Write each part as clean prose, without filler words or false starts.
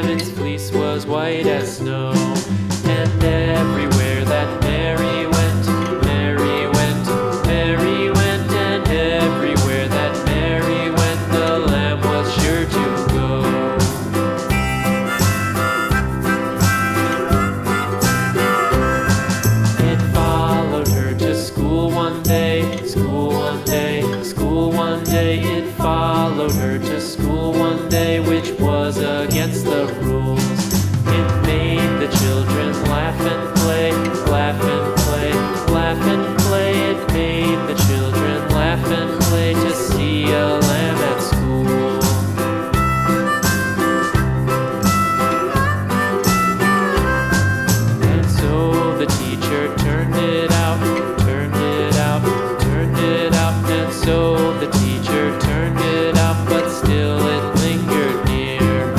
lamb, its fleece was white as snow. And everywhere that Mary went, Mary went, Mary went, and everywhere that Mary went, the lamb was sure to go. It followed her to school one day, school one day, school one day. It followed her to school one day, which was against the rules. It made the children laugh and play, laugh and play, laugh and play. It made the children laugh and play to see a lamb at school. And so the teacher turned it out, turned it out, turned it out. And so the teacher turned it out, but still it lingered near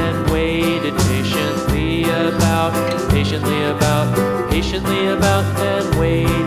and waited patiently about, patiently about, patiently about, and waited.